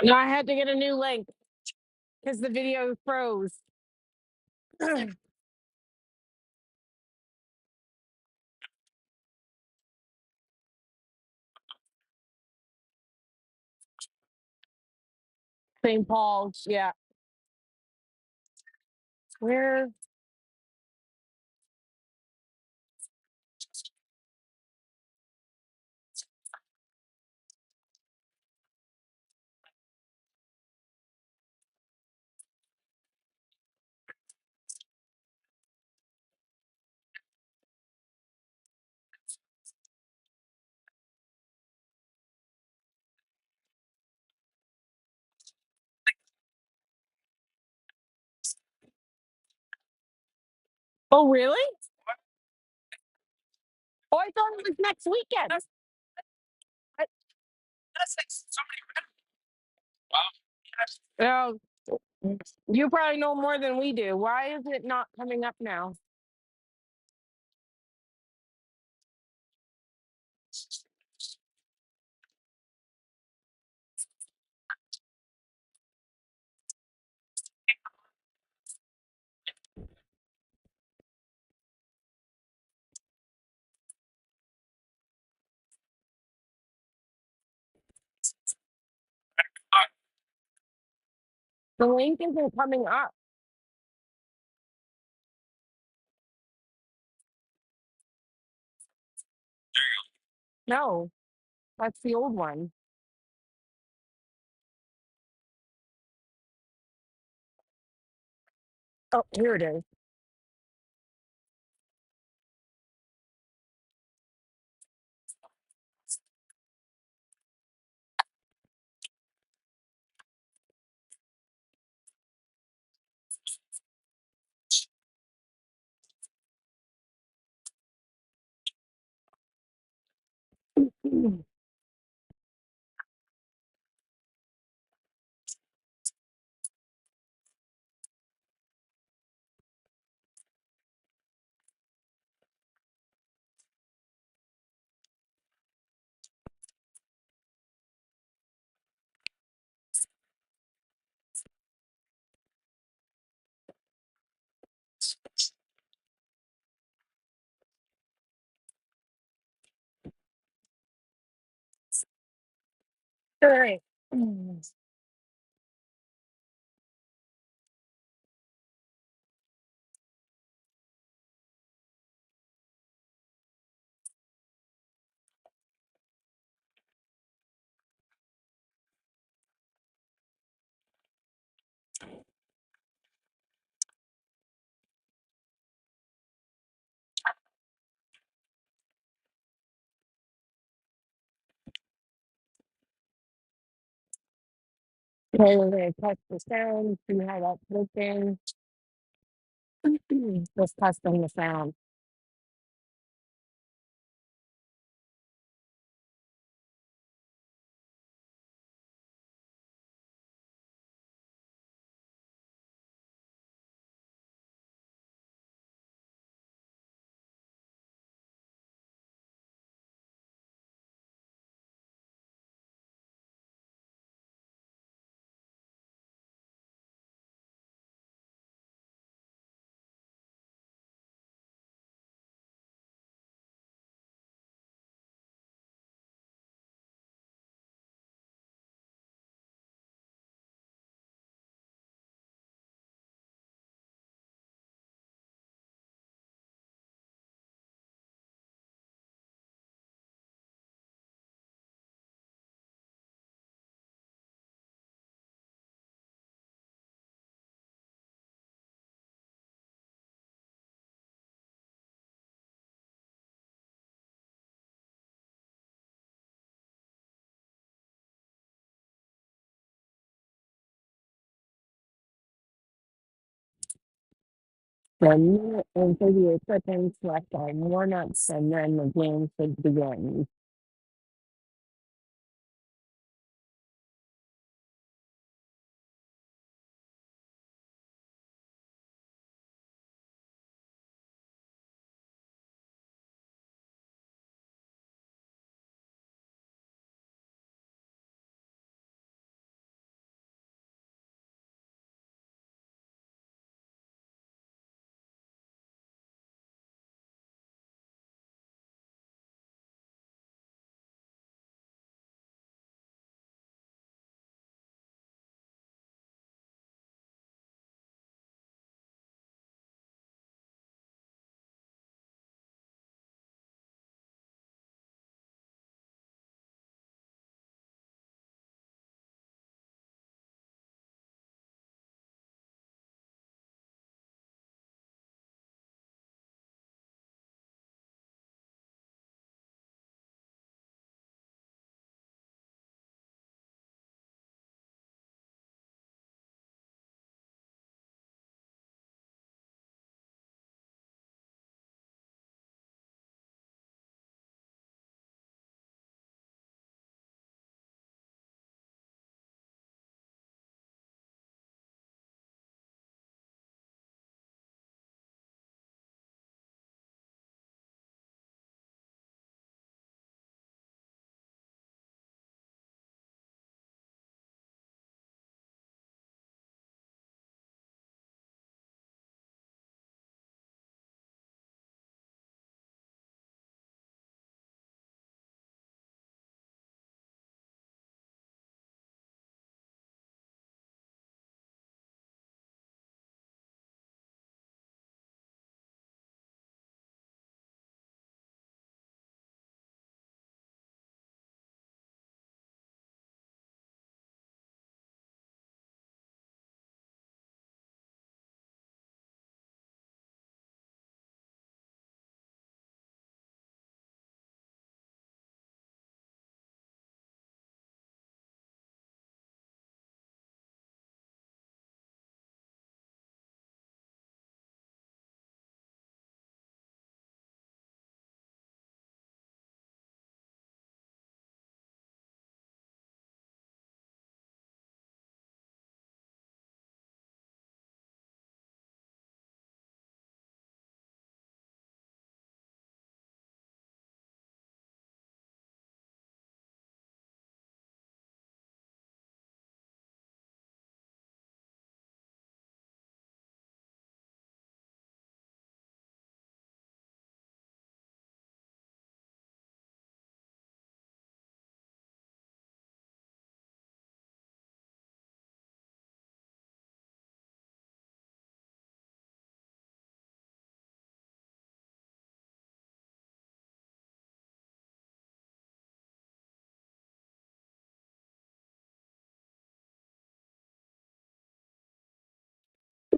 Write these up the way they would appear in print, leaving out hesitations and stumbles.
No, I had to get a new link because the video froze. St. Paul's, yeah. Where? Oh, really? Oh, I thought it was next weekend. I- Oh, you probably know more than we do. Why is it not coming up now? The link isn't coming up. No, that's the old one. Oh, here it is. All right. Okay, we're gonna test the sound, see how that's looking. Just testing the sound. So a minute and 38 seconds left on warm-ups, and then the game should begin.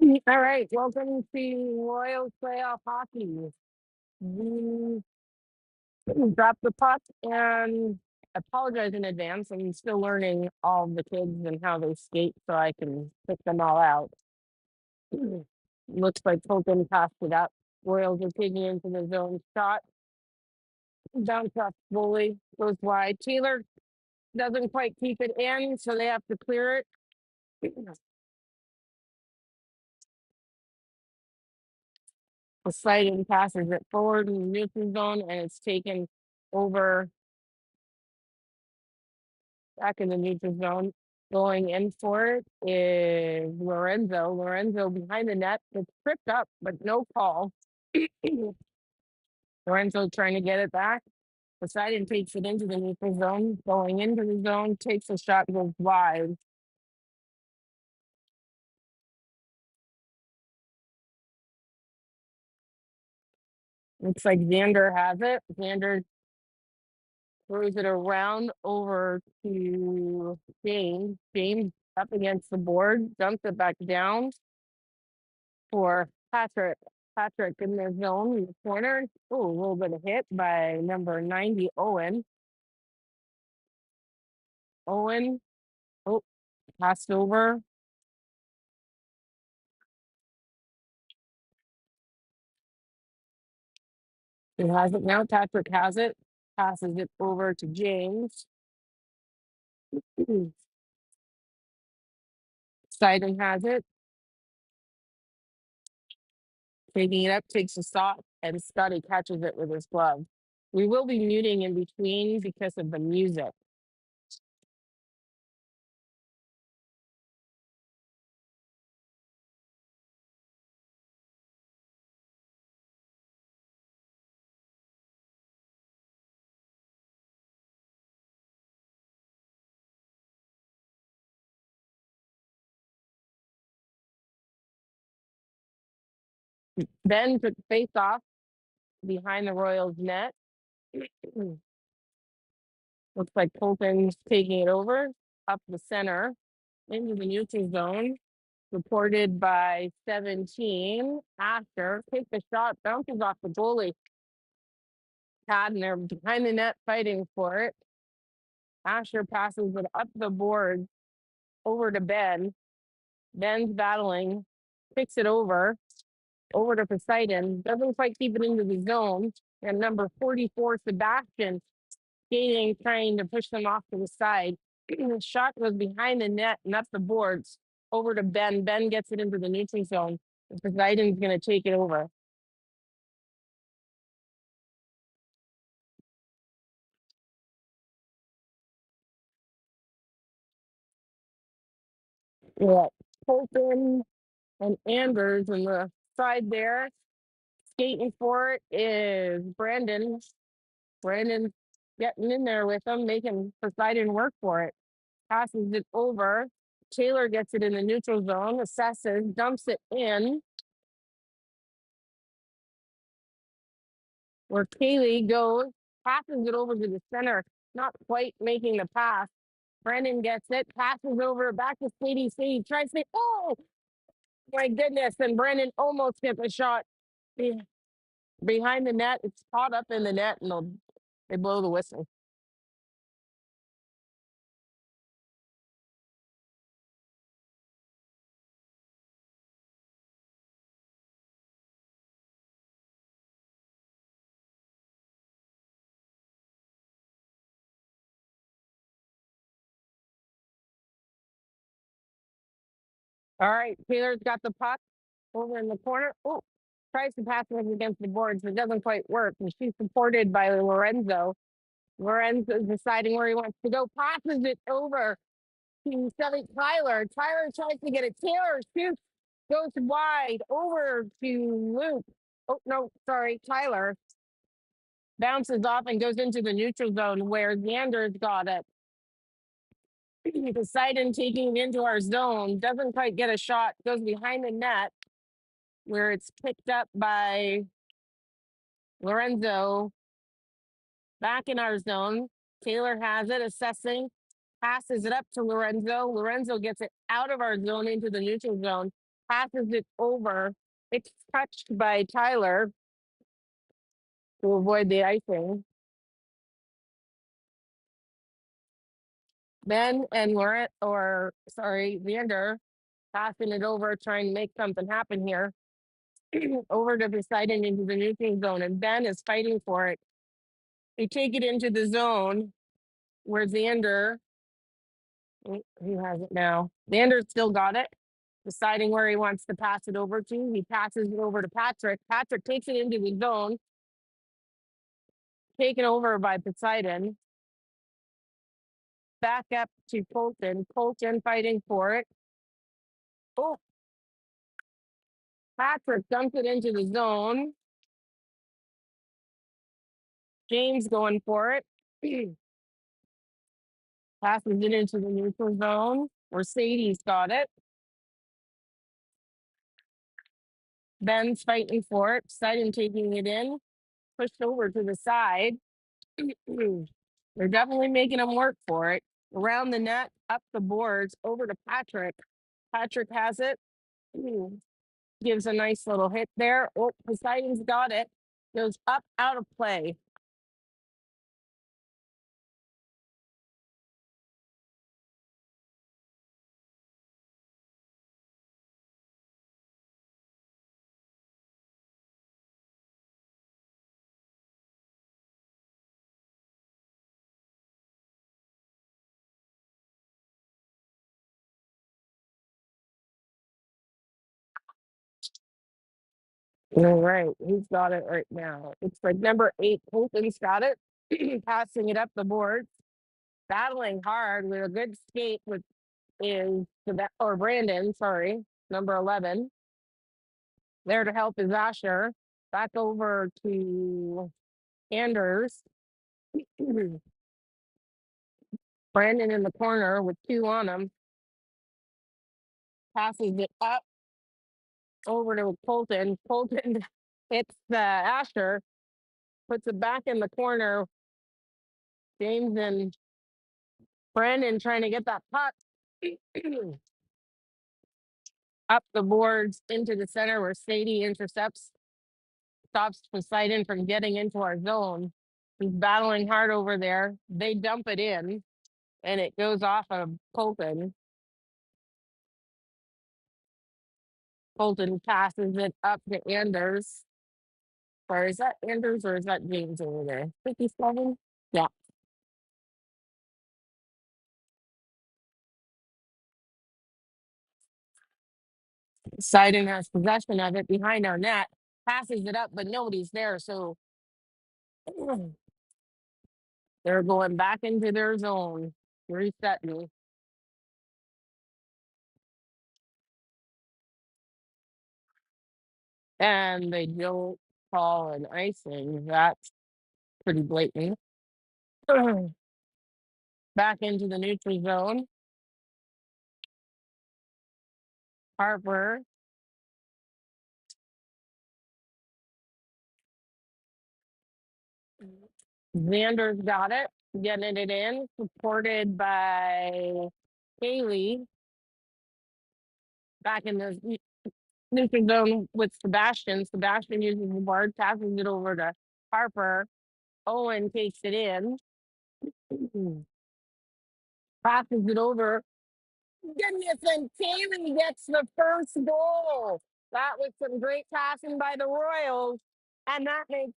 All right, welcome to Royal Playoff Hockey. We dropped the puck and apologize in advance. I'm still learning all of the kids and how they skate so I can pick them all out. Looks like Colton passed it up. Royals are taking into the zone shot. Bounce off goalie, goes wide. Taylor doesn't quite keep it in, so they have to clear it. Poseidon passes it forward in the neutral zone, and it's taken over back in the neutral zone. Going in for it is Lorenzo. Lorenzo behind the net. It's tripped up, but no call. Lorenzo trying to get it back. Poseidon takes it into the neutral zone. Going into the zone, takes a shot, goes wide. Looks like Xander has it. Xander throws it around over to James. James up against the board, dumps it back down for Patrick. Patrick in the zone in the corner. Oh, a little bit of hit by number 90, Owen. Owen, oh, passed over. He has it now. Patrick has it. Passes it over to James. Poseidon has it. Taking it up, takes a shot, and Scotty catches it with his glove. We will be muting in between because of the music. Ben took face off behind the Royals net. Looks like Colton's taking it over up the center into the neutral zone. Reported by 17. After takes a shot, bounces off the goalie pad, and they're behind the net fighting for it. Asher passes it up the board over to Ben. Ben's battling, picks it over to Poseidon. Doesn't quite keep it into the zone. And number 44, Sebastian, skating, trying to push them off to the side. The shot goes behind the net and up the boards over to Ben. Ben gets it into the neutral zone. Poseidon's going to take it over. Yeah, Colton and Anders on the side there. Skating for it is Brandon. Brandon getting in there with them, making Poseidon work for it. Passes it over. Taylor gets it in the neutral zone, assesses, dumps it in. Where Kaylee goes, passes it over to the center, not quite making the pass. Brandon gets it, passes over back to Sadie. Sadie tries to, oh my goodness. And Brandon almost gets a shot behind the net. It's caught up in the net, and they blow the whistle. All right, Taylor's got the puck over in the corner. Oh, tries to pass it against the boards, but it doesn't quite work. And she's supported by Lorenzo. Lorenzo's deciding where he wants to go, passes it over to Tyler. Tyler tries to get it. Taylor shoots, goes wide over to Luke. Oh, no, sorry, Tyler bounces off and goes into the neutral zone where Xander's got it. Poseidon taking it into our zone, doesn't quite get a shot, goes behind the net where it's picked up by Lorenzo. Back in our zone, Taylor has it, assessing, passes it up to Lorenzo. Lorenzo gets it out of our zone into the neutral zone. passes it over. It's touched by Tyler to avoid the icing. Ben and Laurent, or sorry, Vander, passing it over, trying to make something happen here. Over to Poseidon into the neutral zone, and Ben is fighting for it. They take it into the zone where Xander, who has it now? Xander's still got it, deciding where he wants to pass it over to. He passes it over to Patrick. Patrick takes it into the zone, taken over by Poseidon. Back up to Colton. Colton fighting for it. Oh, Patrick dumped it into the zone. James going for it. Passes it into the neutral zone. Mercedes got it. Ben's fighting for it. Poseidon taking it in. Pushed over to the side. They're definitely making him work for it. Around the net, up the boards, over to Patrick. Patrick has it. Gives a nice little hit there. Oh, Poseidon's got it. Goes up, out of play. All right, who's got it right now? It's like number 8. Colton's got it. Passing it up the board. Battling hard with a good skate with Brandon, sorry, number 11. There to help is Asher. Back over to Anders. Brandon in the corner with 2 on him. Passes it up over to Colton. Colton hits Asher. Puts it back in the corner. James and Brandon trying to get that puck up the boards into the center where Sadie intercepts. Stops Poseidon from getting into our zone. He's battling hard over there. They dump it in, and it goes off of Colton. Colton passes it up to Anders. Or is that Anders or is that James over there? 57? Yeah. Poseidon has possession of it behind our net. Passes it up, but nobody's there. So they're going back into their zone. Resetting. And they don't call an icing. That's pretty blatant. Back into the neutral zone. Harper. Xander's got it. Getting it in. Supported by Haley. Back in the neutral zone with Sebastian. Sebastian uses the board, passes it over to Harper. Owen takes it in. Passes it over. Goodness, and Haley gets the first goal. That was some great passing by the Royals. And that makes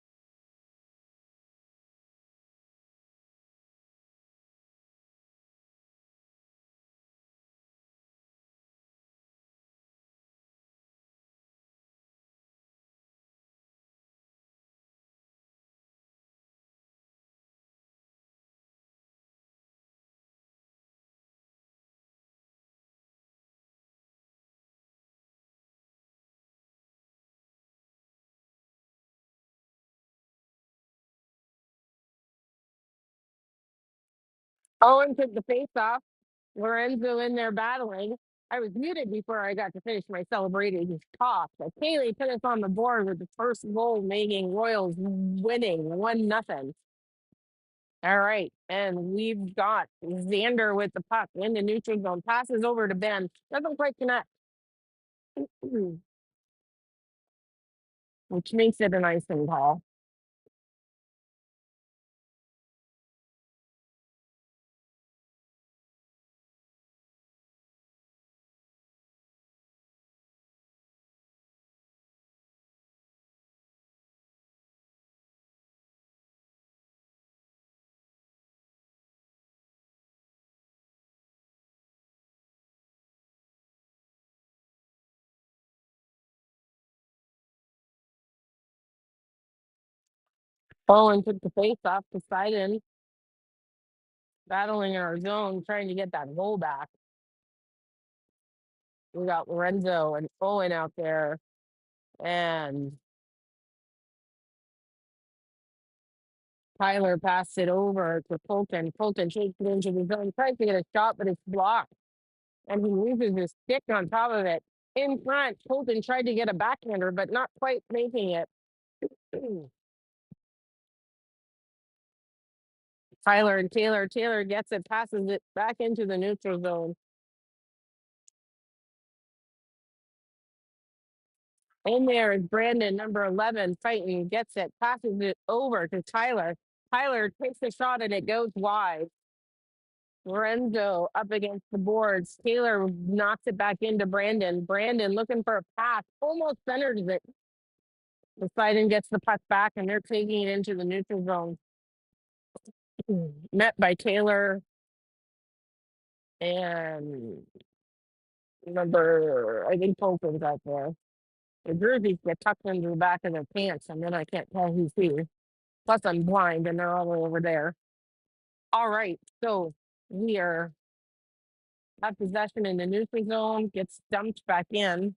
Owen took the face off. Lorenzo in there battling. I was muted before I got to finish my celebrating talk. But Kaylee put us on the board with the first goal, making Royals winning 1-0. All right, and we've got Xander with the puck in the neutral zone. Passes over to Ben. Doesn't quite connect. which makes it an icing call. Bowen took the face off Poseidon, battling in our zone, trying to get that goal back. We got Lorenzo and Owen out there, and Tyler passed it over to Fulton. Fulton takes it into the zone, tries to get a shot, but it's blocked. And he loses his stick on top of it. In front, Fulton tried to get a backhander, but not quite making it. Tyler and Taylor. Taylor gets it, passes it back into the neutral zone. In there is Brandon, number 11, fighting, gets it, passes it over to Tyler. Tyler takes a shot and it goes wide. Lorenzo up against the boards. Taylor knocks it back into Brandon. Brandon looking for a pass, almost centers it. Poseidon gets the puck back and they're taking it into the neutral zone. Met by Taylor and number, I think Fulton's out there. The jerseys get tucked into the back of their pants, and then I can't tell who's who. Plus, I'm blind, and they're all over there. All right, so we are have possession in the neutral zone, gets dumped back in,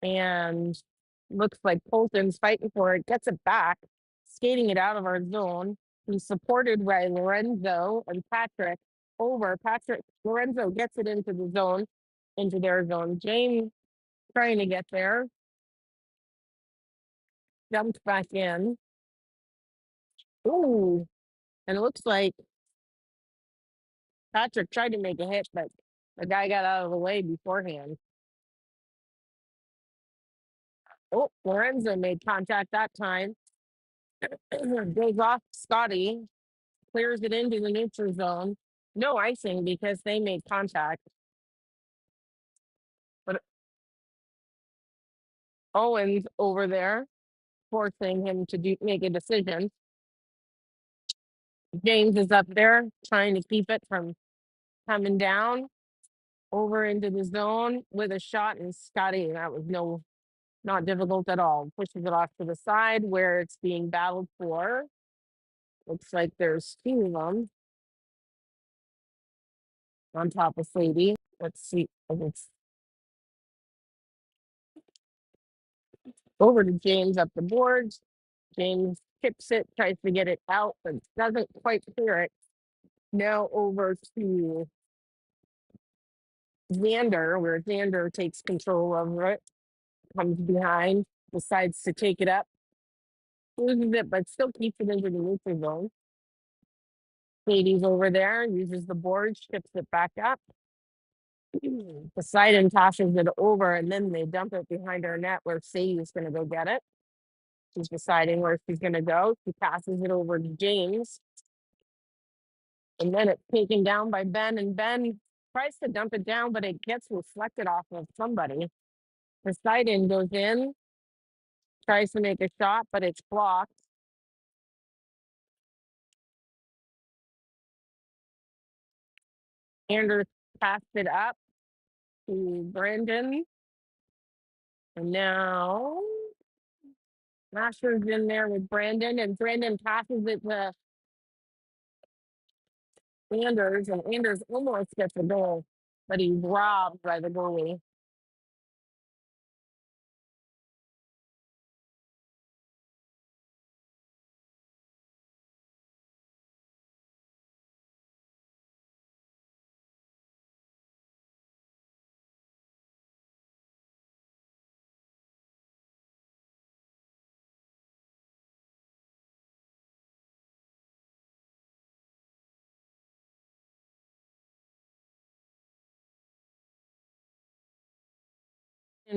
and looks like Fulton's fighting for it, gets it back, skating it out of our zone. He's supported by Lorenzo and Patrick over. Lorenzo gets it into the zone, into their zone. James trying to get there, dumped back in. Ooh, and it looks like Patrick tried to make a hit, but the guy got out of the way beforehand. Oh, Lorenzo made contact that time. Goes off Scotty, clears it into the neutral zone. No icing because they made contact. But Owen's over there, forcing him to make a decision. James is up there trying to keep it from coming down over into the zone with a shot, and Scotty, that was not difficult at all. Pushes it off to the side where it's being battled for. Looks like there's two of them on top of Sadie. Let's see if it's over to James up the boards. James tips it, tries to get it out, but doesn't quite clear it. Now over to Xander, where Xander takes control over it, comes behind, decides to take it up, loses it, but still keeps it into the neutral zone. Sadie's over there, uses the board, ships it back up. Poseidon tosses it over, and then they dump it behind our net where Sadie's going to go get it. She's deciding where she's going to go. She passes it over to James. And then it's taken down by Ben, and Ben tries to dump it down, but it gets reflected off of somebody. Poseidon goes in, tries to make a shot, but it's blocked. Anders passed it up to Brandon. And now Masher's in there with Brandon, and Brandon passes it to Anders, and Anders almost gets a goal, but he's robbed by the goalie.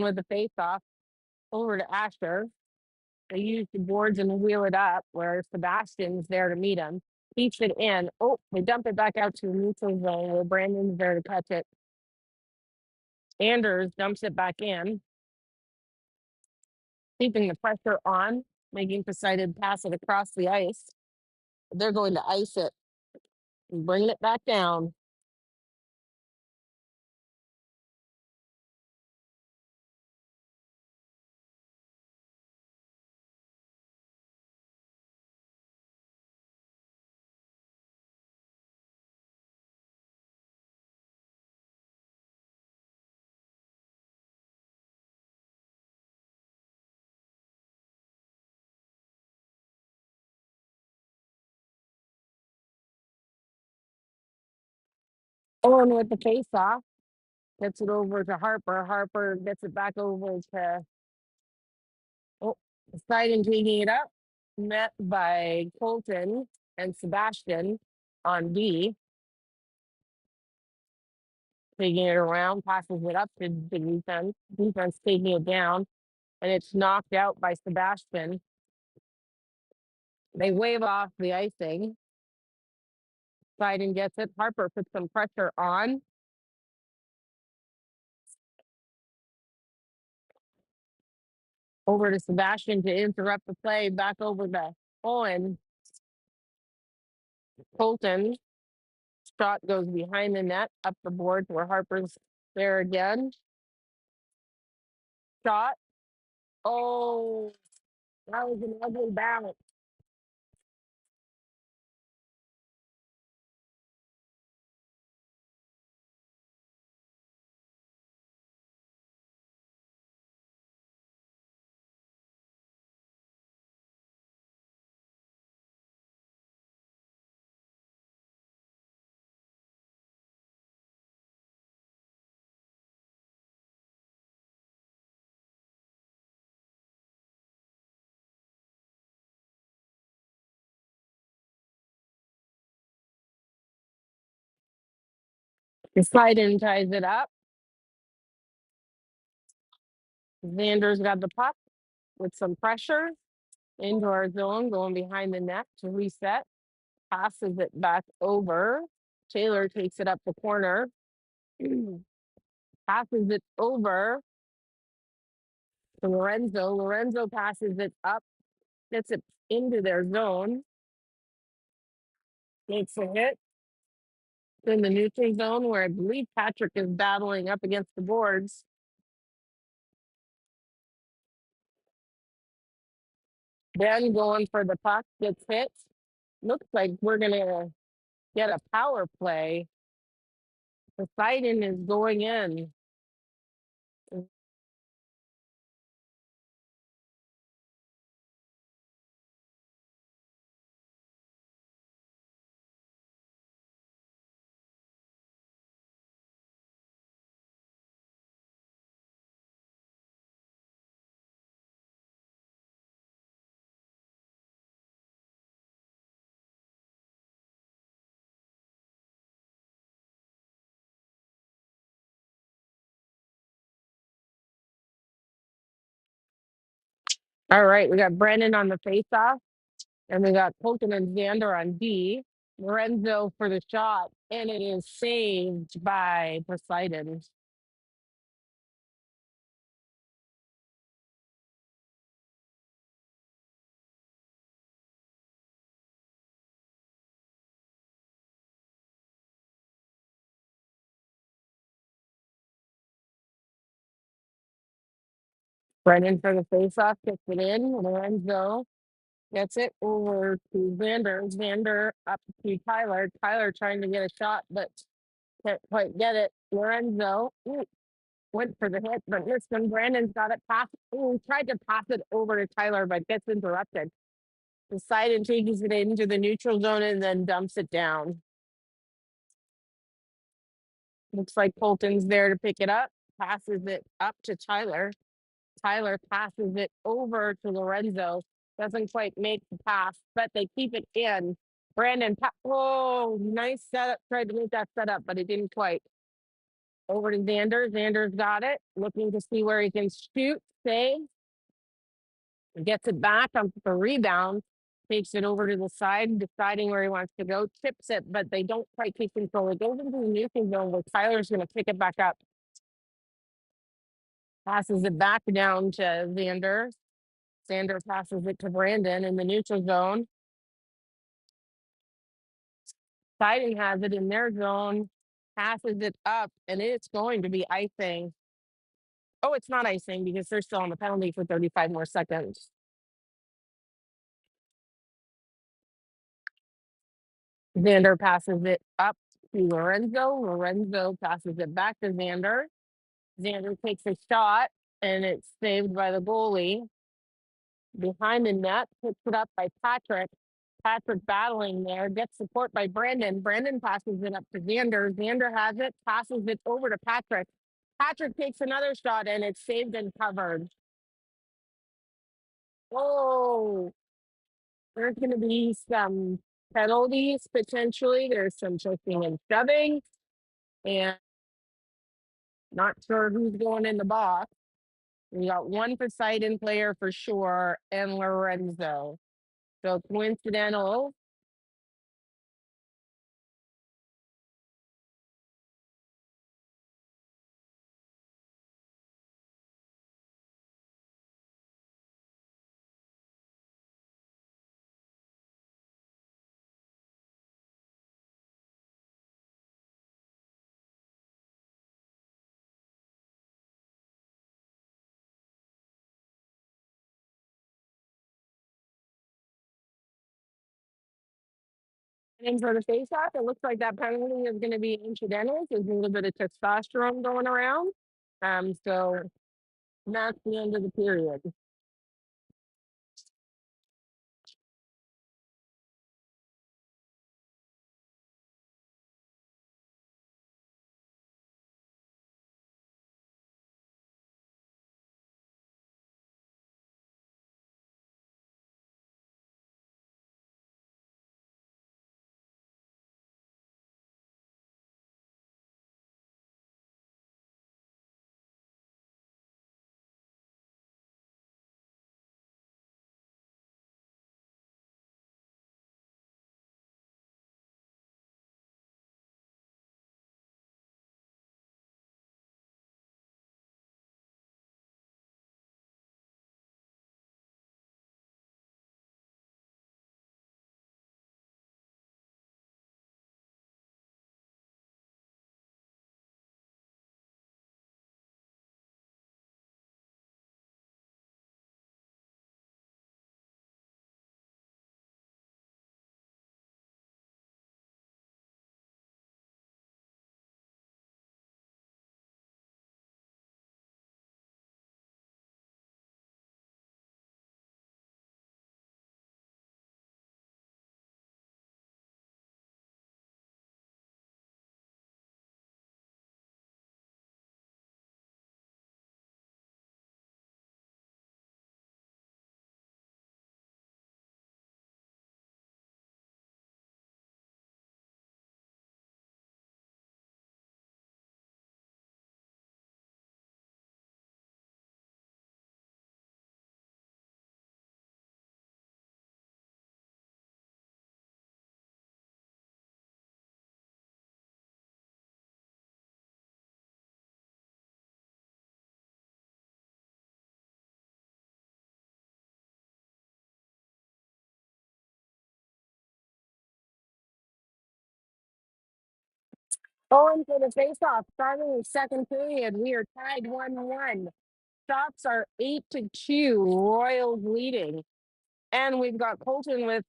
with the face off over to Asher. They use the boards and wheel it up where Sebastian's there to meet him. Keeps it in. Oh, they dump it back out to the neutral zone where Brandon's there to catch it. Anders dumps it back in, keeping the pressure on, making Poseidon pass it across the ice. They're going to ice it and bring it back down. Owen with the face off gets it over to Harper. Harper gets it back over to Poseidon, taking it up, met by Colton and Sebastian on B. Taking it around, passes it up to the defense. Defense taking it down, and it's knocked out by Sebastian. They wave off the icing. Poseidon gets it. Harper puts some pressure on. Over to Sebastian to interrupt the play. Back over to Owen. Colton. Shot goes behind the net, up the board where Harper's there again. Shot. Oh, that was an ugly bounce. Poseidon ties it up. Xander's got the puck with some pressure into our zone, going behind the net to reset. Passes it back over. Taylor takes it up the corner. Passes it over to Lorenzo. Lorenzo passes it up, gets it into their zone. Makes a hit in the neutral zone where I believe Patrick is battling up against the boards. Ben going for the puck, gets hit. Looks like we're going to get a power play. Poseidon is going in. All right, we got Brennan on the faceoff, and we got Colton and Xander on D. Lorenzo for the shot, and it is saved by Poseidon. Brennan for the faceoff, kicks it in. Lorenzo gets it over to Xander. Xander up to Tyler. Tyler trying to get a shot, but can't quite get it. Lorenzo went for the hit, but missed him. Brandon's got it passed. Oh, tried to pass it over to Tyler, but gets interrupted. Poseidon takes it into the neutral zone and then dumps it down. Looks like Colton's there to pick it up. Passes it up to Tyler. Tyler passes it over to Lorenzo. Doesn't quite make the pass, but they keep it in. Brandon, oh, nice setup. Tried to make that setup, but it didn't quite. Over to Xander. Xander's got it. Looking to see where he can shoot. Save. Gets it back on the rebound. Takes it over to the side, deciding where he wants to go. Tips it, but they don't quite take control. It goes into the nuking zone where Tyler's going to pick it back up. Passes it back down to Xander. Xander passes it to Brandon in the neutral zone. Poseidon has it in their zone. Passes it up, and it's going to be icing. Oh, it's not icing because they're still on the penalty for 35 more seconds. Xander passes it up to Lorenzo. Lorenzo passes it back to Xander. Xander takes a shot, and it's saved by the goalie. Behind the net, puts it up by Patrick. Patrick battling there, gets support by Brandon. Brandon passes it up to Xander. Xander has it, passes it over to Patrick. Patrick takes another shot, and it's saved and covered. Oh, there's going to be some penalties potentially. There's some choking and shoving, and not sure who's going in the box. We got one Poseidon player for sure, and Lorenzo. So coincidental. And for the face-off, it looks like that penalty is going to be incidental. There's a little bit of testosterone going around. So that's the end of the period. Going for the face-off, starting the second period. We are tied 1-1. Shots are 8-2. Royals leading. And we've got Colton with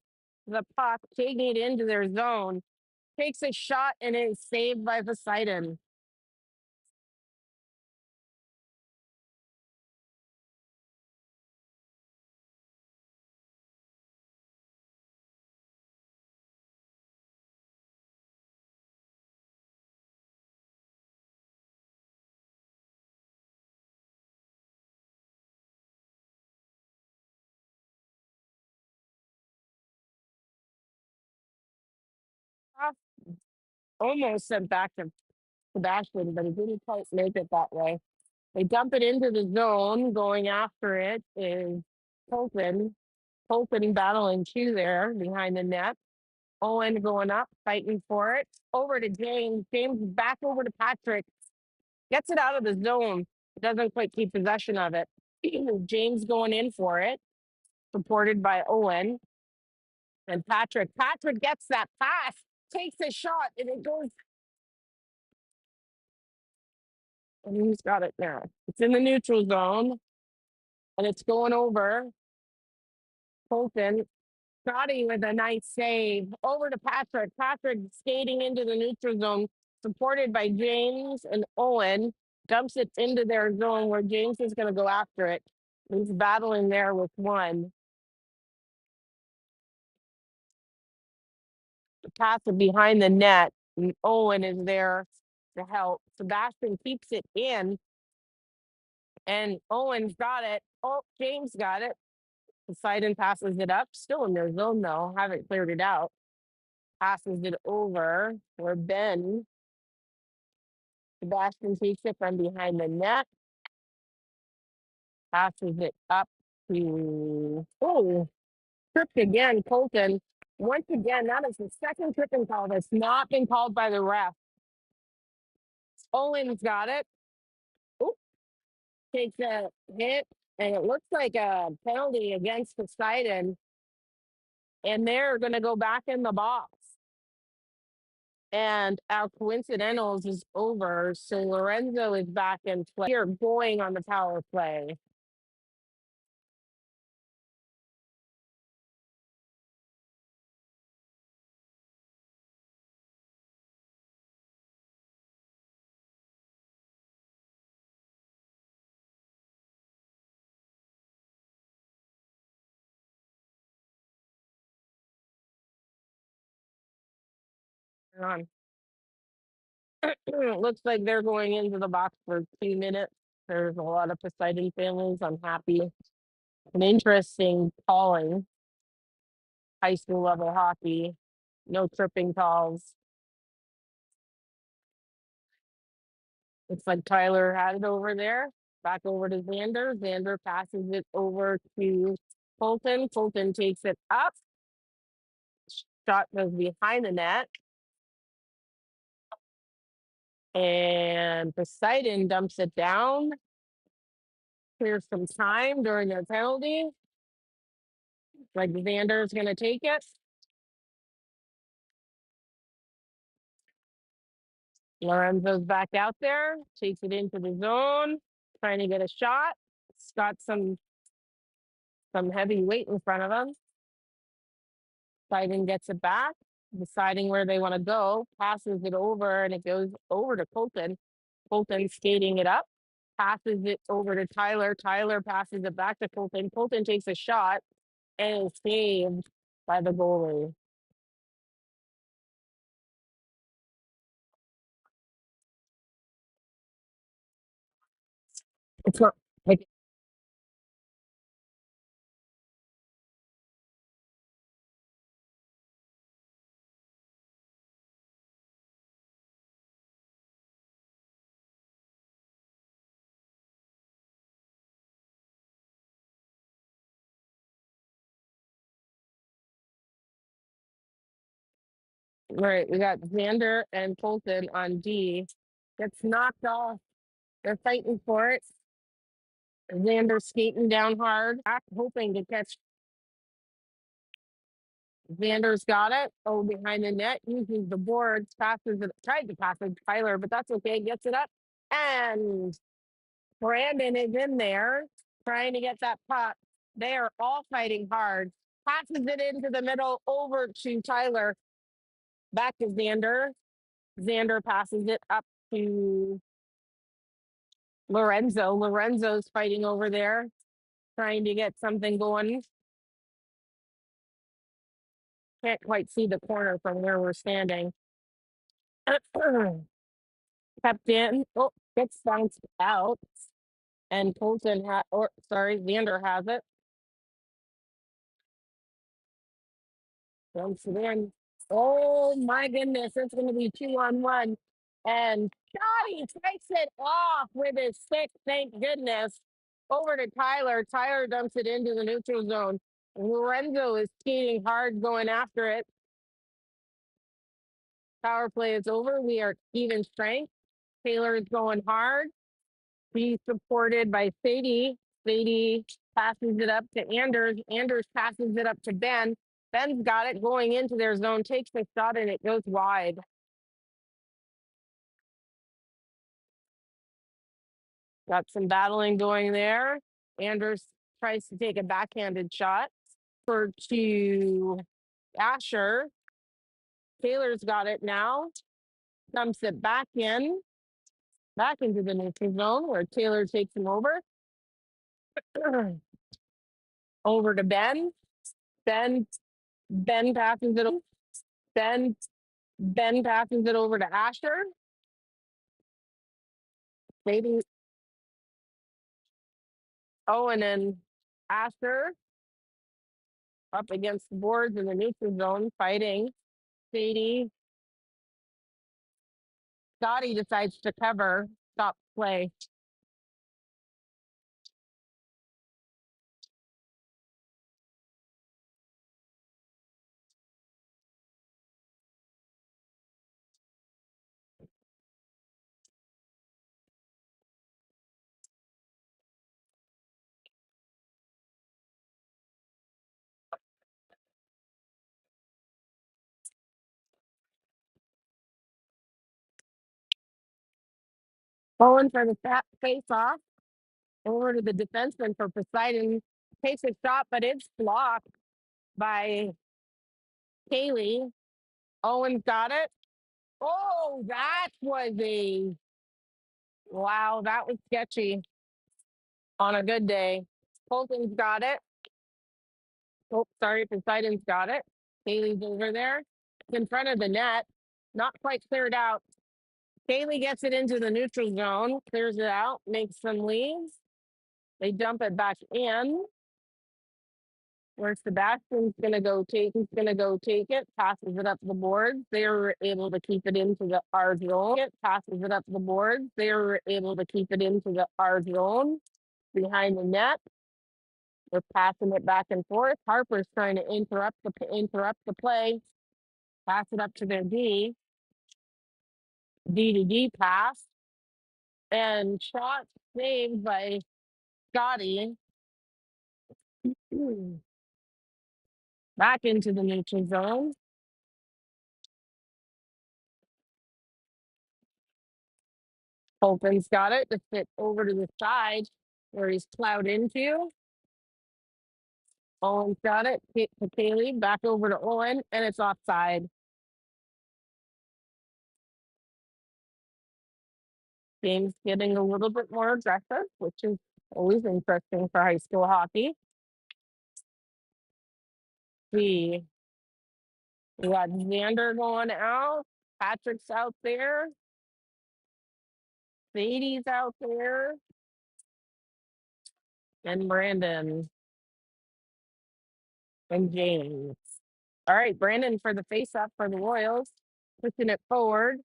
the puck, taking it into their zone. Takes a shot and is saved by Poseidon. Almost sent back to Sebastian, but he didn't quite make it that way. They dump it into the zone. Going after it is Colton. Colton battling two there behind the net. Owen going up, fighting for it. Over to James. James back over to Patrick. Gets it out of the zone. Doesn't quite keep possession of it. James going in for it. Supported by Owen and Patrick. Patrick gets that pass, takes a shot, and it goes. And who's got it now? It's in the neutral zone, and it's going over. Colton, Scotty with a nice save. Over to Patrick. Patrick skating into the neutral zone, supported by James and Owen. Dumps it into their zone where James is going to go after it. He's battling there with one. The pass is behind the net, and Owen is there to help. Sebastian keeps it in, and Owen's got it. Oh, James got it. Poseidon passes it up. Still in their zone, though. Haven't cleared it out. Passes it over for Ben. Sebastian takes it from behind the net. Passes it up to, oh, tripped again, Colton. Once again, that is the second tripping call that's not been called by the ref. Owen's got it. Oop, takes a hit, and it looks like a penalty against Poseidon. And they're going to go back in the box. And our coincidentals is over. So Lorenzo is back in play. You're going on the power play. On. It looks like they're going into the box for 2 minutes. There's a lot of Poseidon families. I'm happy. An interesting calling. High school level hockey. No tripping calls. Looks like Tyler had it over there. Back over to Xander. Xander passes it over to Colton. Colton takes it up. Shot goes behind the net. And Poseidon dumps it down. Clears some time during their penalty. Like Xander's going to take it. Lorenzo's back out there. Takes it into the zone. Trying to get a shot. It's got some heavy weight in front of him. Poseidon gets it back. Deciding where they want to go. Passes it over, and it goes over to Colton. Colton skating it up. Passes it over to Tyler. Tyler passes it back to Colton. Colton takes a shot and is saved by the goalie. It's not like right. We got Xander and Colton on D. Gets knocked off. They're fighting for it. Xander skating down hard, hoping to catch. Xander's got it. Oh, behind the net, uses the boards, passes it, tried to pass it to Tyler, but that's okay. Gets it up. And Brandon is in there trying to get that puck. They are all fighting hard. Passes it into the middle over to Tyler. Back to Xander. Xander passes it up to Lorenzo. Lorenzo's fighting over there, trying to get something going. Can't quite see the corner from where we're standing. Kept in. Oh, gets bounced out. And Colton or sorry, Xander has it. Dumps it in. Oh my goodness, it's going to be 2-on-1. And God, he takes it off with his stick. Thank goodness. Over to Tyler. Tyler dumps it into the neutral zone. Lorenzo is skating hard, going after it. Power play is over. We are even strength. Taylor is going hard. He's supported by Sadie. Sadie passes it up to Anders. Anders passes it up to Ben. Ben's got it going into their zone, takes a shot, and it goes wide. Got some battling going there. Anders tries to take a backhanded shot to Asher. Taylor's got it now. Dumps it back into the neutral zone where Taylor takes him over. Over to Ben. Ben Ben passes it. Ben Ben passes it over to Asher. Maybe Owen and Asher up against the boards in the neutral zone fighting. Sadie. Scotty decides to cover. Stop play. Owen for the face off. Over to the defenseman for Poseidon. Takes a shot, but it's blocked by Kaylee. Owen's got it. Oh, that was a wow. That was sketchy on a good day. Colton's got it. Oh, sorry, Poseidon's got it. Kaylee's over there. It's in front of the net. Not quite cleared out. Kaylee gets it into the neutral zone, clears it out, makes some leaves. They dump it back in. Where Sebastian's gonna go take, he's gonna go take it, passes it up the boards. They were able to keep it into the R zone. It passes it up the boards. They were able to keep it into the R zone behind the net. They're passing it back and forth. Harper's trying to interrupt the play. Pass it up to their D. D to D pass. And shot saved by Scotty. Back into the neutral zone. Holton's got it to fit over to the side where he's plowed into. Owen's got it. Hit to Kaylee. Back over to Owen, and it's offside. Game's getting a little bit more aggressive, which is always interesting for high school hockey. We got Xander going out. Patrick's out there. Sadie's out there. And Brandon and James. All right, Brandon for the face-off for the Royals. Pushing it forward.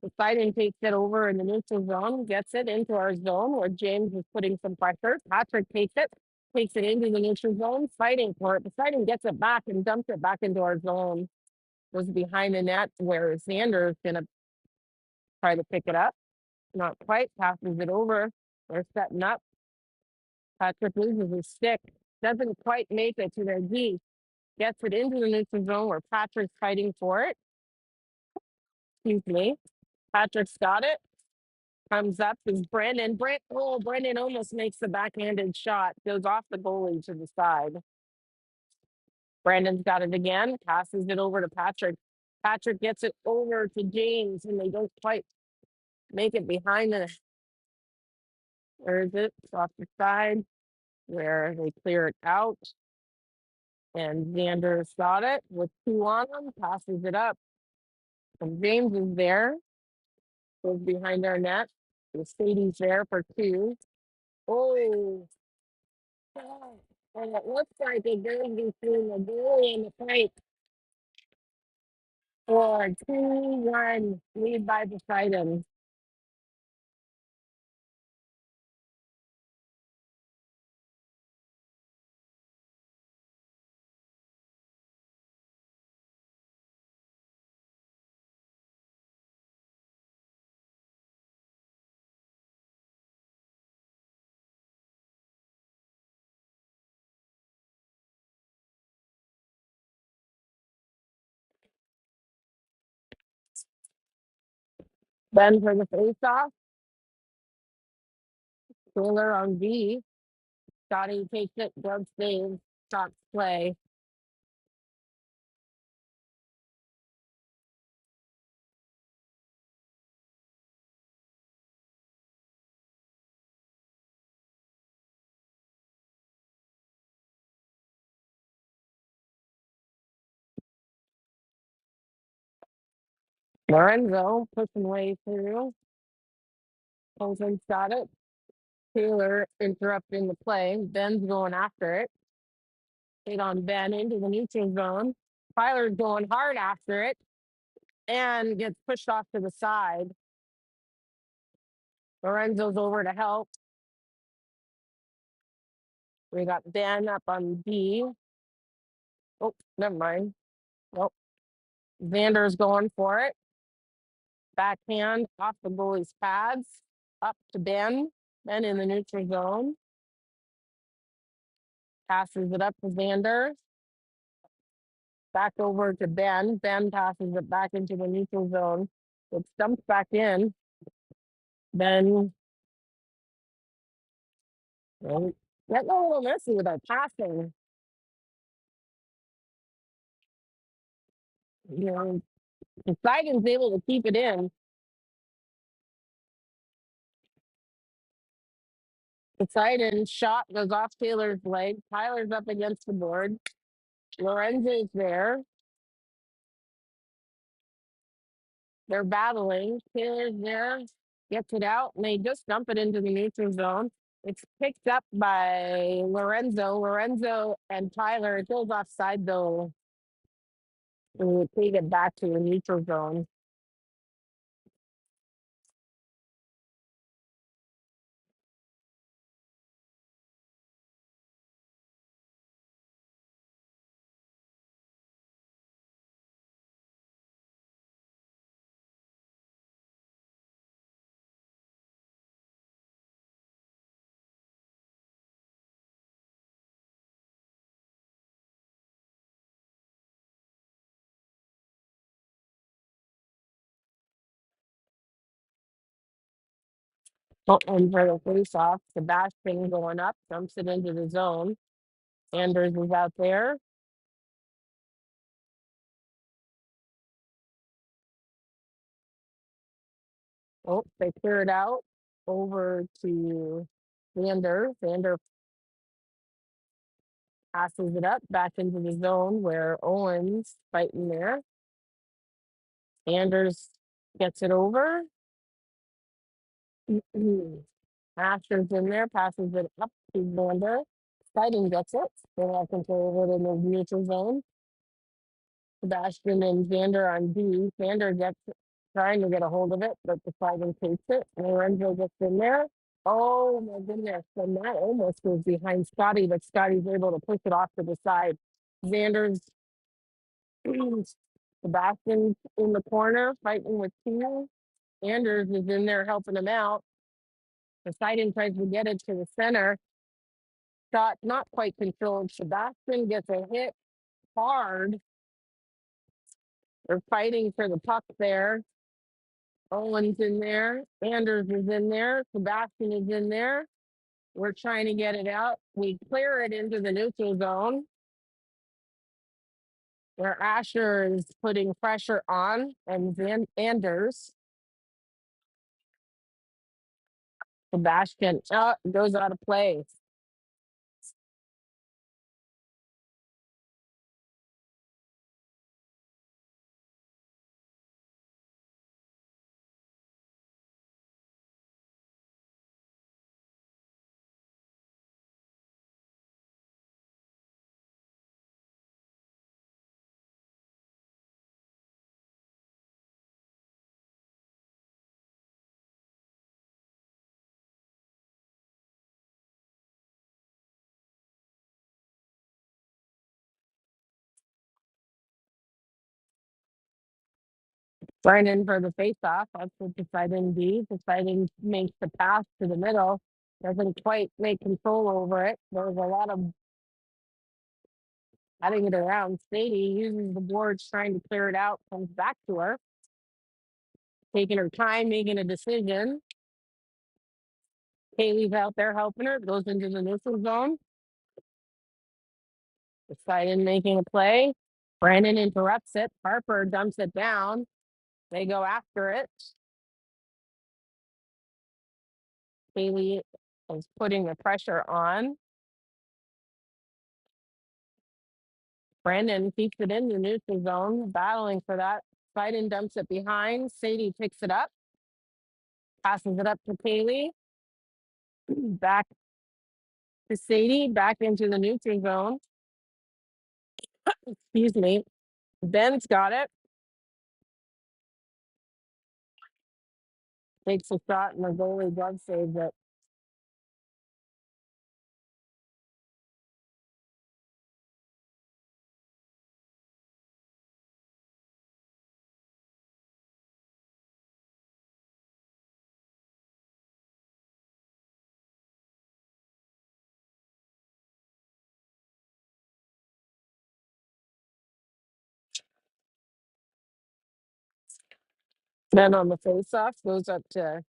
Poseidon takes it over in the neutral zone, gets it into our zone where James is putting some pressure. Patrick takes it into the neutral zone, fighting for it. Poseidon gets it back and dumps it back into our zone. Goes behind the net where Xander is going to try to pick it up. Not quite, passes it over. They're setting up. Patrick loses his stick. Doesn't quite make it to their D. Gets it into the neutral zone where Patrick's fighting for it. Excuse me. Patrick's got it. Comes up is Brandon. Brandon almost makes the backhanded shot. Goes off the goalie to the side. Brandon's got it again. Passes it over to Patrick. Patrick gets it over to James, and they don't quite make it behind the. Where is it? It's off the side where they clear it out. And Xander's got it with two on him. Passes it up. And James is there. Goes behind our net. The Sadie's there for two. Oh, and it looks like it goes between the goalie and the pipe for 2-1 lead by Poseidon. Then for the face-off, Taylor on B. Scotty takes it, Doug stays, stops play. Lorenzo pushing way through. Colton's got it. Taylor interrupting the play. Ben's going after it. Hit on Ben into the neutral zone. Tyler's going hard after it and gets pushed off to the side. Lorenzo's over to help. We got Ben up on B. Oh, never mind. Oh, Xander's going for it. Backhand off the goalie's pads. Up to Ben. Ben in the neutral zone. Passes it up to Xander. Back over to Ben. Ben passes it back into the neutral zone. It stumps back in. Ben getting a little messy with our passing. You know, Poseidon's able to keep it in. Poseidon's shot goes off Taylor's leg. Tyler's up against the board. Lorenzo's there. They're battling. Taylor's there. Gets it out, and they just dump it into the neutral zone. It's picked up by Lorenzo. Lorenzo and Tyler. It goes offside though. And we take it back to the neutral zone. And for the face off, Sebastian going up, dumps it into the zone. Anders is out there. Oh, they clear it out over to Xander. Xander passes it up back into the zone where Owen's fighting there. Anders gets it over. Asher's in there, passes it up to Xander. Fighting gets it. They have control over it in the neutral zone. Sebastian and Xander on D. Xander gets trying to get a hold of it, but the fighting takes it. Lorenzo gets in there. Oh my goodness. And that almost goes behind Scotty, but Scotty's able to push it off to the side. Xander's Sebastian's in the corner fighting with two. Anders is in there helping him out. Poseidon tries to get it to the center. Shot not quite controlled. Sebastian gets a hit hard. They're fighting for the puck there. Owen's in there. Anders is in there. Sebastian is in there. We're trying to get it out. We clear it into the neutral zone where Asher is putting pressure on and Anders. Sebastian goes out of play. Right in for the face-off. That's what Poseidon D. Poseidon makes the pass to the middle. Doesn't quite make control over it. There's a lot of heading it around. Sadie uses the boards trying to clear it out. Comes back to her. taking her time, making a decision. Kaylee's out there helping her, goes into the neutral zone. Poseidon making a play. Brandon interrupts it. Harper dumps it down. They go after it. Kaylee is putting the pressure on. Brandon keeps it in the neutral zone, battling for that. Poseidon dumps it behind. Sadie picks it up, passes it up to Kaylee. Back to Sadie, back into the neutral zone. Excuse me. Ben's got it. Takes a shot and the goalie glove saves it. Then on the face-off, goes up to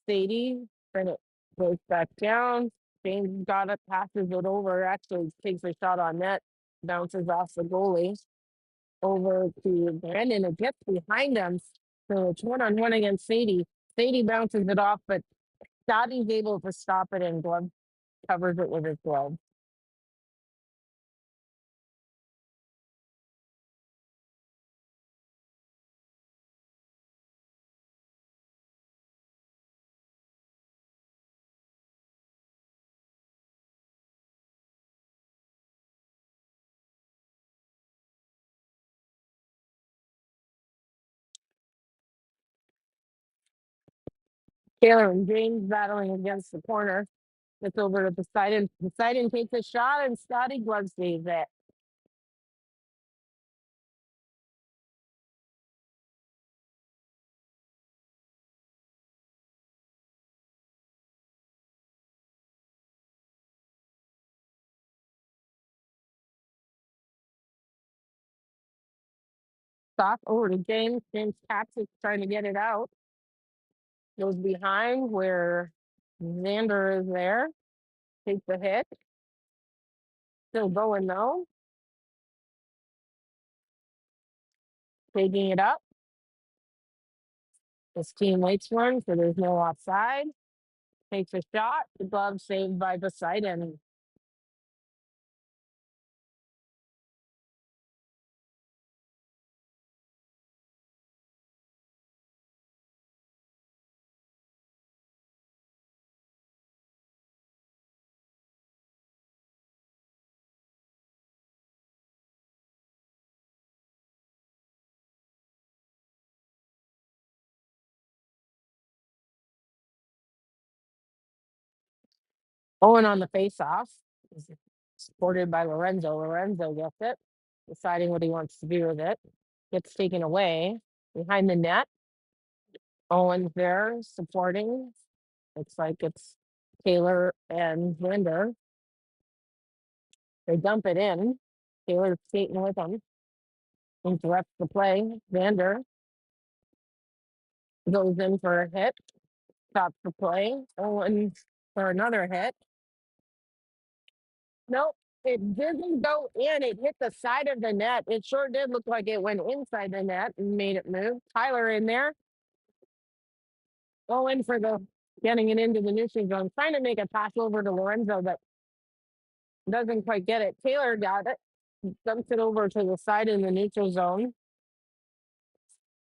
Sadie. Then it goes back down. James got it, passes it over. Actually takes a shot on net, bounces off the goalie over to Brandon. It gets behind him. So it's one-on-one against Sadie. Sadie bounces it off, but Dottie's able to stop it and glove covers it with his glove. Taylor and James battling against the corner. It's over to Poseidon. Poseidon takes a shot and Scotty glove saves it. Stop over to James. James taps it, trying to get it out. Goes behind where Xander is there. Takes the hit. Still going though. Taking it up. His team waits for him, so there's no offside. Takes a shot. The glove saved by Poseidon. Owen on the face-off. Is supported by Lorenzo. Lorenzo gets it, deciding what he wants to do with it. Gets taken away behind the net. Owen's there supporting. Looks like it's Taylor and Xander. They dump it in. Taylor's skating with them. Interrupts the play. Xander goes in for a hit. Stops the play. Owen for another hit. Nope, it didn't go in. It hit the side of the net. It sure did look like it went inside the net and made it move. Tyler in there. Owen for the getting it into the neutral zone. Trying to make a pass over to Lorenzo, but doesn't quite get it. Taylor got it. Dumps it over to the side in the neutral zone.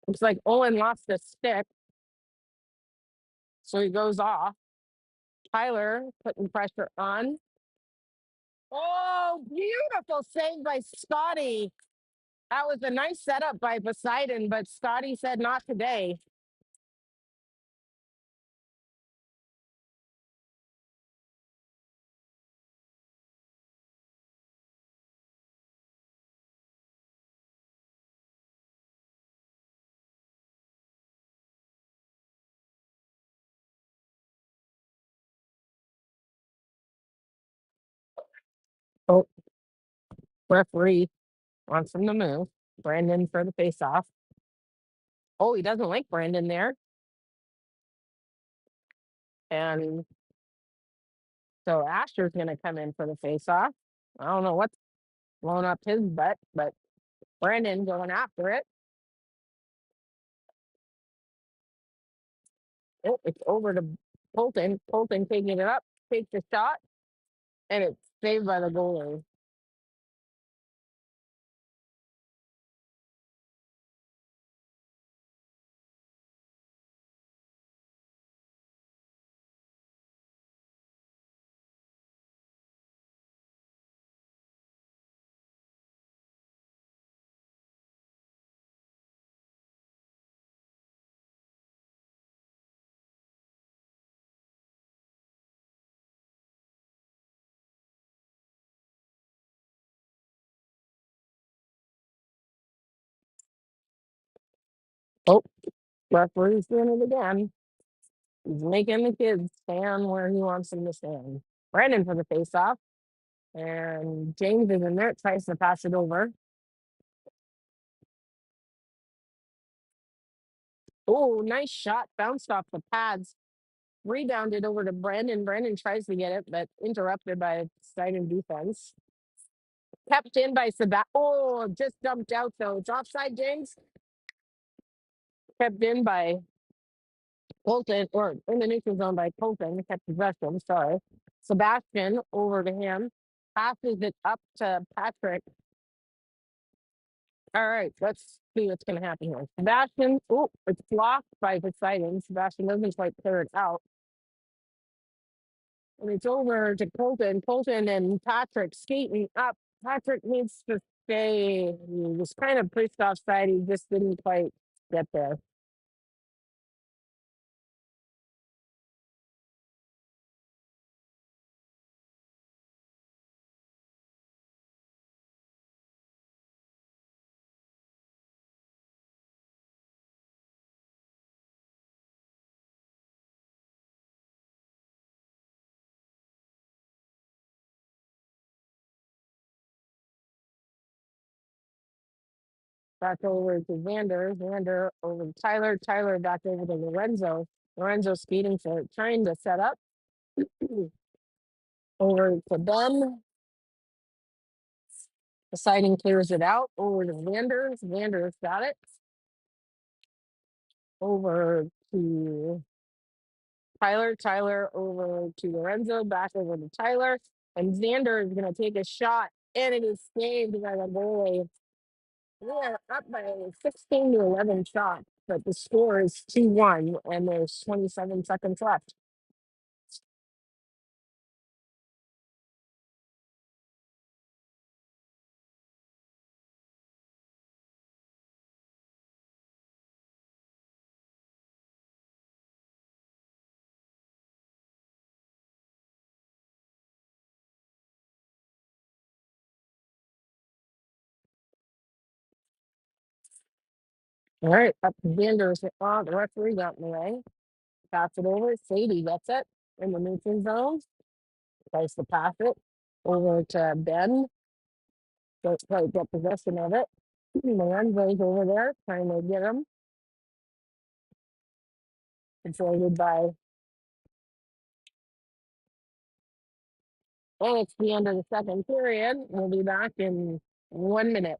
Looks like Owen lost a stick. So he goes off. Tyler putting pressure on. Oh, beautiful save by Scotty. That was a nice setup by Poseidon, but Scotty said not today. Oh, referee wants him to move. Brandon for the face-off. Oh, he doesn't like Brandon there. And so Asher's going to come in for the face-off. I don't know what's blowing up his butt, but Brandon going after it. Oh, it's over to Colton. Colton taking it up, takes the shot, and it's saved by the goalie. Oh, referee's doing it again. He's making the kids stand where he wants them to stand. Brandon for the face-off. And James is in there, tries to pass it over. Oh, nice shot. Bounced off the pads. Rebounded over to Brandon. Brandon tries to get it, but interrupted by Poseidon defense. Kept in by Sebastian. Oh, just dumped out though. It's offside, James. Kept in by Colton, or in the neutral zone by Colton. Kept possession, sorry. Sebastian over to him. Passes it up to Patrick. All right, let's see what's going to happen here. Sebastian, oh, it's blocked by Poseidon. Sebastian doesn't quite clear it out. And it's over to Colton. Colton and Patrick skating up. Patrick needs to stay. He was kind of pushed offside. He just didn't quite get there. Back over to Vander. Vander over to Tyler. Tyler back over to Lorenzo. Lorenzo speeding for it, trying to set up. Over to Ben. Poseidon clears it out. Over to Vander. Vander's got it. Over to Tyler. Tyler over to Lorenzo. Back over to Tyler. And Xander is going to take a shot. And it is saved by the goalie. We are up by 16 to 11 shots, but the score is 2-1, and there's 27 seconds left. All right, up to Xander's. Oh, the referee got in the way. Pass it over. Sadie gets it in the neutral zone. Tries to pass it over to Ben. Don't quite get possession of it. Lorenzo's over there trying to get him. Controlled by. And it's the end of the second period. We'll be back in 1 minute.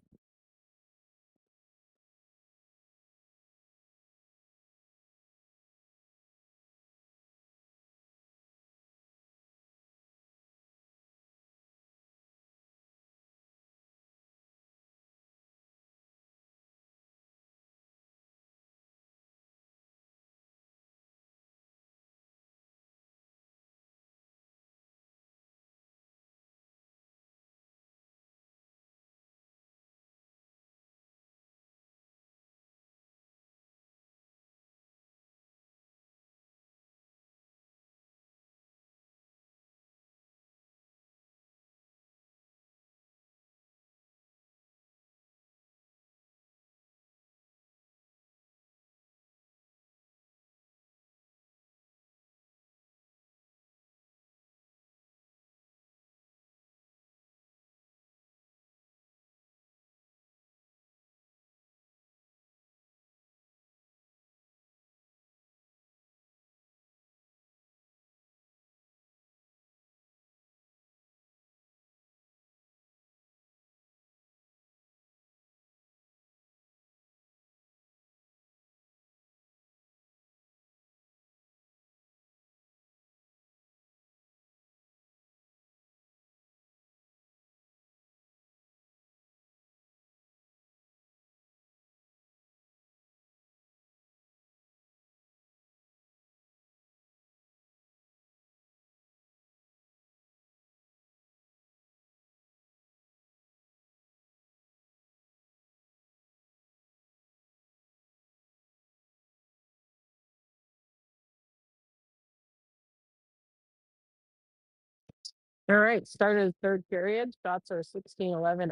All right, start of the third period. Shots are 16-11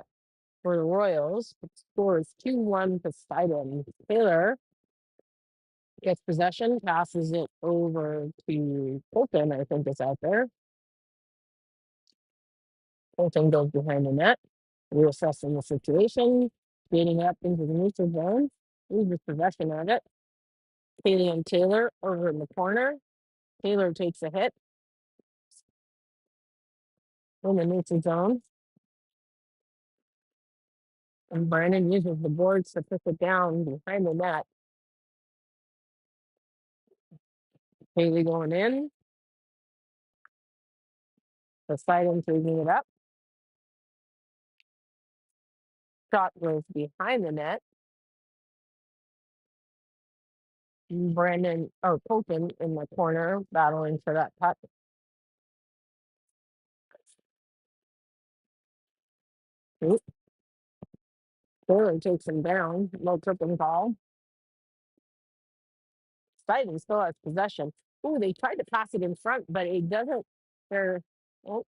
for the Royals. The score is 2-1 Poseidon. Taylor gets possession, passes it over to Colton, I think is out there. Colton goes behind the net, reassessing the situation, skating up into the neutral zone, loses possession of it. Haley and Taylor over in the corner. Taylor takes a hit in the neutral zone, and Brandon uses the boards to push it down behind the net. Haley going in, Poseidon taking it up. Shot goes behind the net. Brandon or Colton in the corner battling for that puck. Oop, Taylor takes him down. No tripping call. Poseidon still has possession. Ooh, they tried to pass it in front, but it doesn't. They're oh,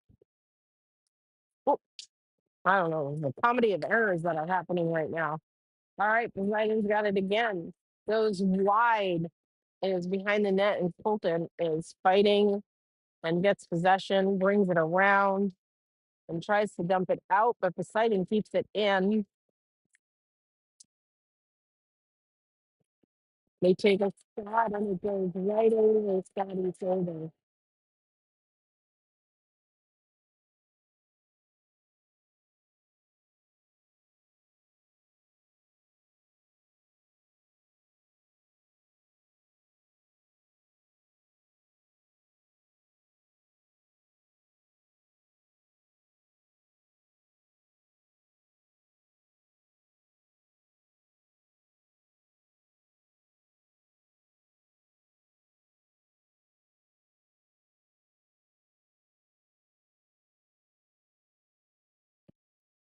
oh, I don't know. The comedy of errors that are happening right now. All right, Poseidon's got it again. Goes wide. Is behind the net, and Colton is fighting and gets possession, brings it around, and tries to dump it out, but Poseidon keeps it in. They take a shot, and it goes right over Scotty's shoulder.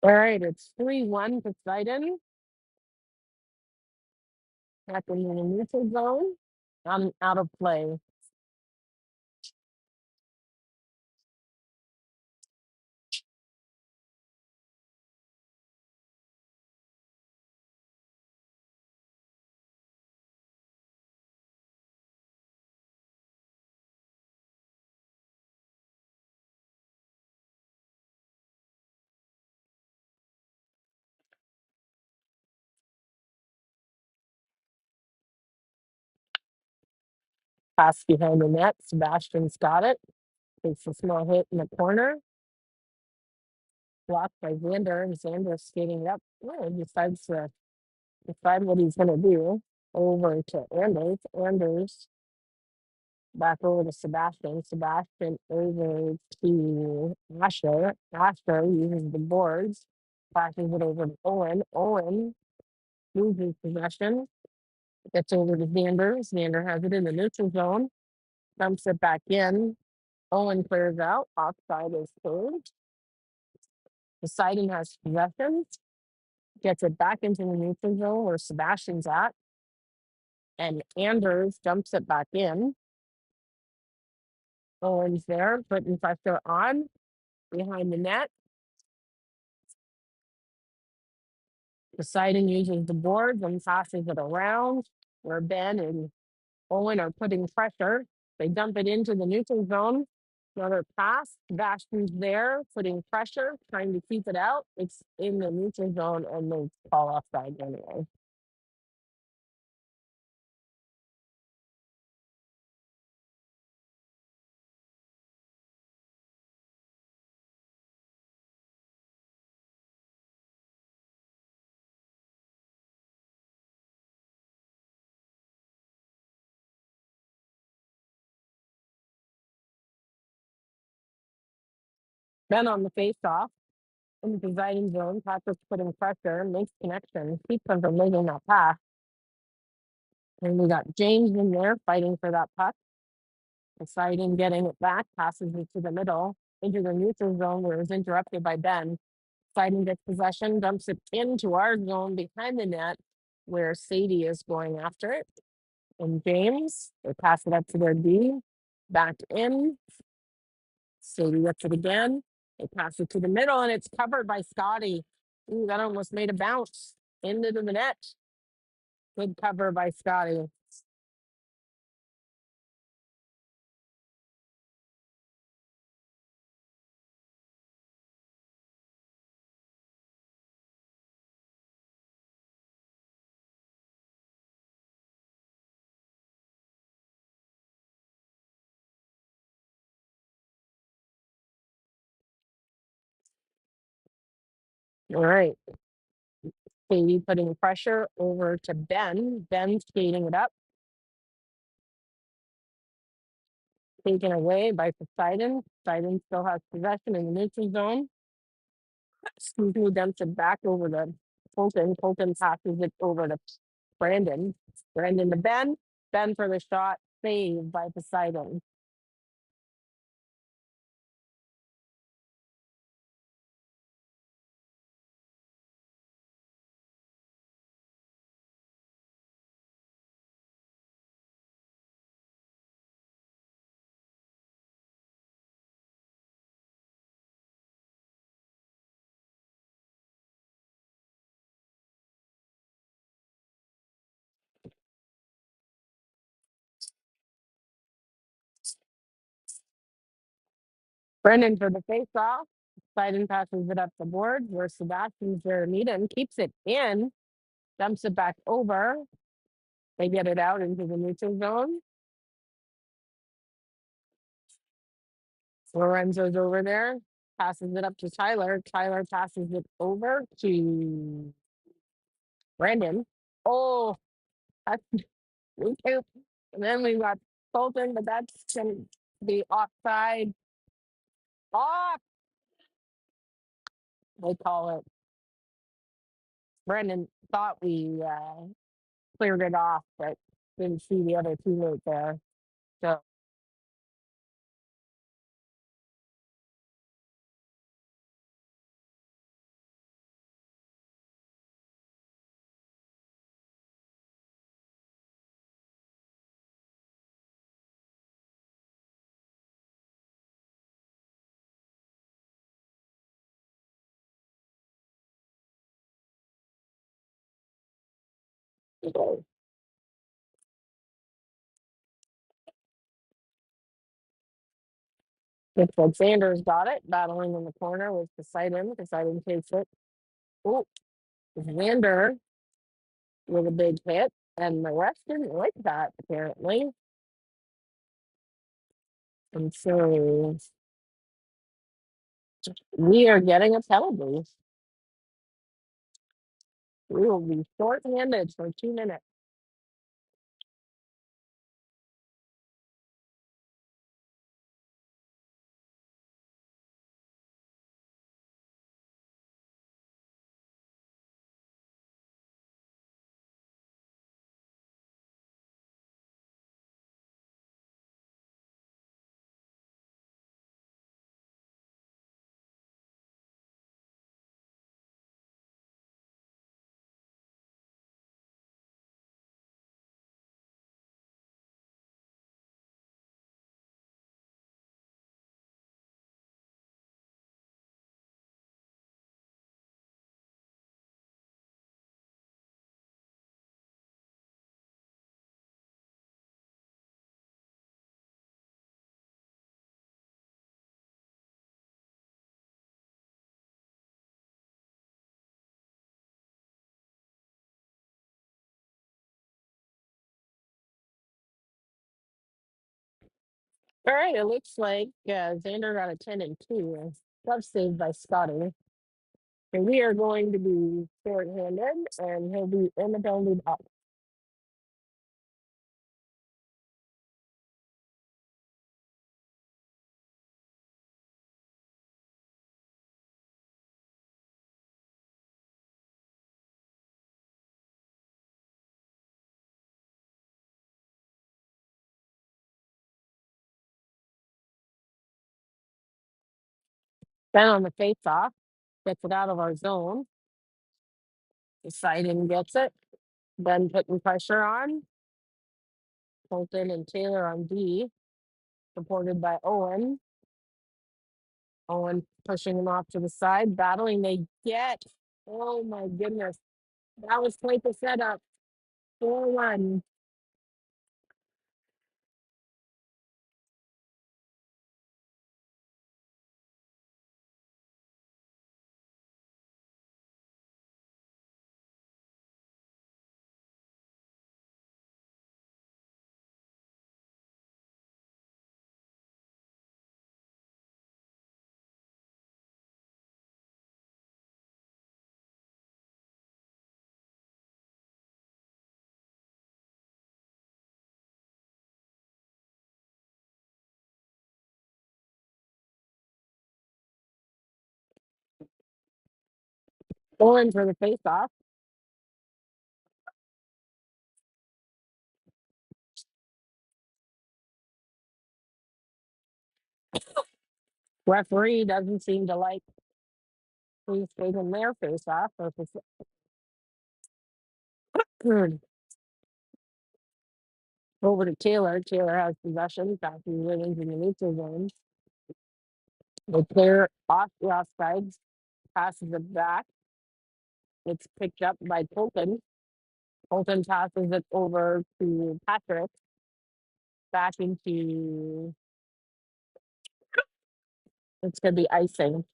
All right, it's 3-1 Poseidon. Back in the neutral zone. I'm out of play. Pass behind the net. Sebastian's got it. Takes a small hit in the corner. Blocked by Xander, and Xander skating up. Oh, decides to decide what he's going to do. Over to Anders. Anders back over to Sebastian. Sebastian over to Asher. Asher uses the boards. Passes it over to Owen. Owen loses possession. Gets over to Xander. Xander has it in the neutral zone. Dumps it back in. Owen clears out. Offside is cleared. Poseidon has possession. Gets it back into the neutral zone where Sebastian's at. And Anders dumps it back in. Owen's there, putting pressure on behind the net. Poseidon uses the boards and passes it around where Ben and Owen are putting pressure. They dump it into the neutral zone. Another pass. Sebastian's there, putting pressure, trying to keep it out. It's in the neutral zone, and they call offside anyway. Ben on the face-off in the Poseidon zone. Patrick's putting pressure, makes connection, keeps them from making that pass. And we got James in there fighting for that puck. Poseidon getting it back, passes it to the middle, into the neutral zone where it was interrupted by Ben. Poseidon gets possession, dumps it into our zone behind the net where Sadie is going after it. And James, they pass it up to their D, back in. Sadie gets it again. They pass it to the middle, and it's covered by Scotty. Ooh, that almost made a bounce into the net. Good cover by Scotty. All right. Sadie putting pressure over to Ben. Ben skating it up, taken away by Poseidon. Poseidon still has possession in the neutral zone. Excuse me, dumps it back over to Colton. Colton passes it over to Brandon. Brandon to Ben. Ben for the shot, saved by Poseidon. Brendan for the face-off. Poseidon passes it up the board where Sebastian Jeremiden keeps it in, dumps it back over. They get it out into the neutral zone. Lorenzo's over there, passes it up to Tyler. Tyler passes it over to Brandon. Oh, that's okay. And then we got Colton, but that's going to be offside. Off, they call it. Brandon thought we cleared it off, but didn't see the other teammate there. So, looks like Sanders got it, battling in the corner with Poseidon. Poseidon takes it. Oh, Xander with a big hit, and the rest didn't like that, apparently. And so we are getting a penalty. We will be short-handed for 2 minutes. All right, it looks like Xander got a 10 and 2. Glove saved by Scotty. And we are going to be short-handed, and he'll be in the penalty box. Then on the face-off, gets it out of our zone. Poseidon gets it. Then putting pressure on. Colton and Taylor on D, supported by Owen. Owen pushing him off to the side, battling. They get. Oh my goodness. That was quite the setup. 4-1. Owen for the face-off. Referee doesn't seem to like who's taking their face-off. Or if it's- Over to Taylor. Taylor has possession. Back to Williams in the neutral zone. The player off the offsides passes it back. It's picked up by Colton. Colton passes it over to Patrick. Back into it's gonna be icing.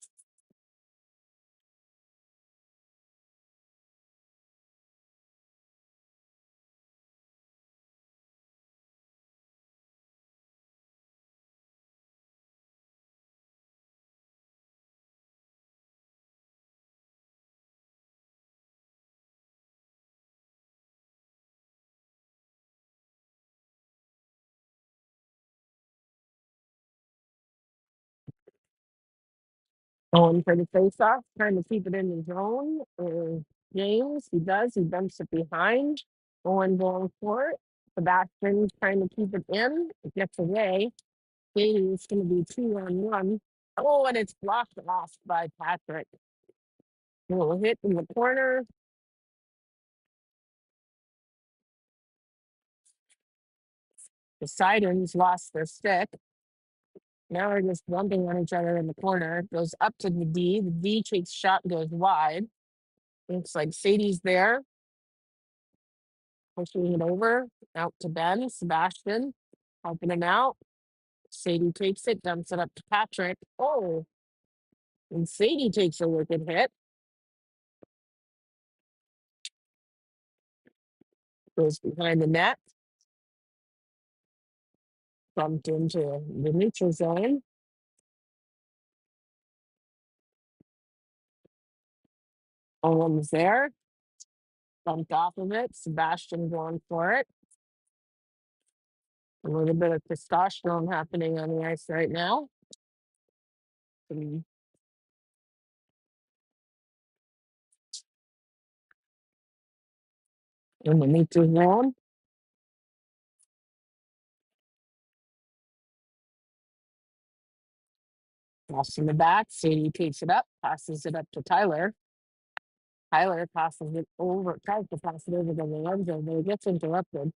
Going for the face-off, trying to keep it in the zone. James, he does. He dumps it behind. Owen going for it. Sebastian trying to keep it in. It gets away. It's going to be 2-on-1. Oh, and it's blocked off by Patrick. Little hit in the corner. The Poseidon's lost their stick. Now they're just bumping on each other in the corner. Goes up to the D. The D takes shot, goes wide. Looks like Sadie's there. Pushing it over. Out to Ben. Sebastian. Helping him out. Sadie takes it, dumps it up to Patrick. Oh, and Sadie takes a wicked hit. Goes behind the net. Bumped into the neutral zone. Owen's there. Bumped off of it. Sebastian going for it. A little bit of testosterone happening on the ice right now. In the neutral zone. Pass in the back. Sadie takes it up, passes it up to Tyler. Tyler passes it over, tries to pass it over to the end zone, but it gets interrupted.